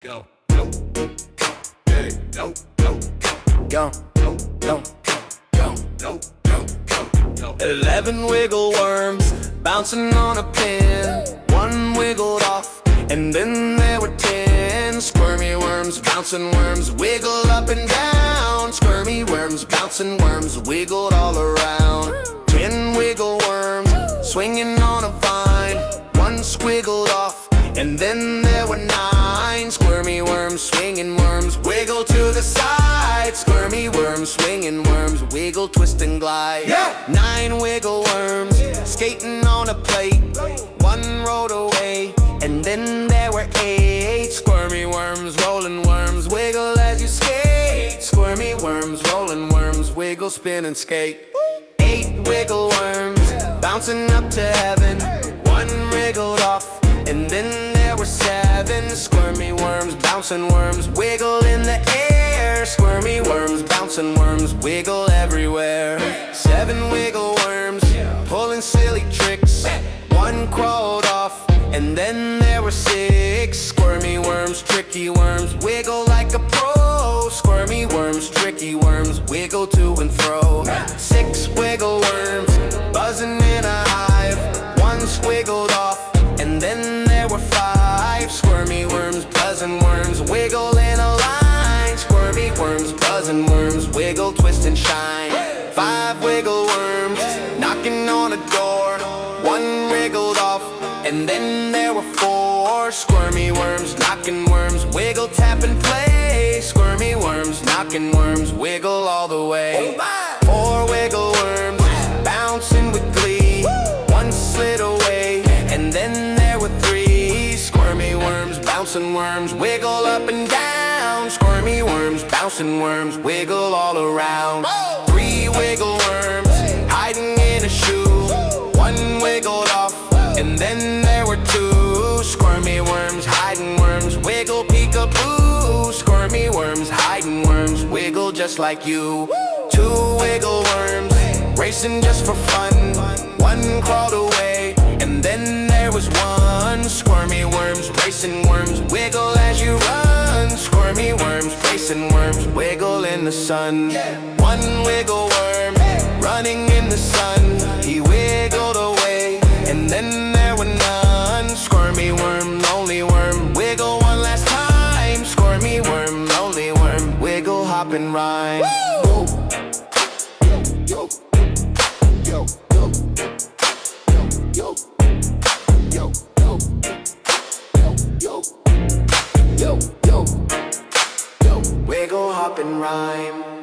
Go, go, hey, go, go, go, go, go, go, go, go, go. 11 wiggle worms bouncing on a pin. One wiggled off, and then there were 10 squirmy worms, bouncing worms, wiggle up and down. Squirmy worms, bouncing worms, wiggled all around. 10 wiggle worms swinging on a vine. One squiggled off, and then there were 9 squirmy worms, swinging worms, wiggle to the side. Squirmy worms, swinging worms, wiggle, twist and glide. 9 wiggle worms skating on a plate. One rolled away, and then there were 8 squirmy worms, rolling worms, wiggle as you skate. Squirmy worms, rolling worms, wiggle, spin and skate. 8 wiggle worms bouncing up to heaven. One wriggled off, and then there were 7 squirmy worms, bouncing worms, wiggle in the air. Squirmy worms, bouncing worms, wiggle everywhere. 7 wiggle worms pulling silly tricks. One crawled off, and then there were 6 squirmy worms, tricky worms, wiggle like a pro. Squirmy worms, tricky worms, wiggle to and fro. 6 wiggle worms buzzing in a hive. One squiggled off, and then there were 5 squirmy worms, buzzing worms, wiggle in a line. Squirmy worms, buzzing worms, wiggle, twist and shine. 5 wiggle worms knocking on a door. One wriggled off, and then there were 4 squirmy worms, knocking worms, wiggle, tap and play. Squirmy worms, knocking worms, wiggle all the way. 4 wiggle worms bouncing with glee. One slid away, and then there were 3 squirmy worms, bouncing worms, wiggle up and down. Squirmy worms, bouncing worms, wiggle all around. 3 wiggle worms hiding in a shoe. One wiggled off, and then there were 2 squirmy worms, hiding worms, wiggle, peekaboo. Squirmy worms, hiding worms, wiggle just like you. 2 wiggle worms racing just for fun. One crawled away, and then there was 1 squirmy worms, racing worms, wiggle as you run. Squirmy worms, racing worms, wiggle in the sun. 1 wiggle worm running in the sun, he wiggled away, and then there were none. Squirmy worm, lonely worm, wiggle one last time. Squirmy worm, lonely worm, wiggle, hop and rhyme. Yo, yo, yo, yo, yo, yo, yo, yo, yo, yo, yo, wiggle, hop and rhyme.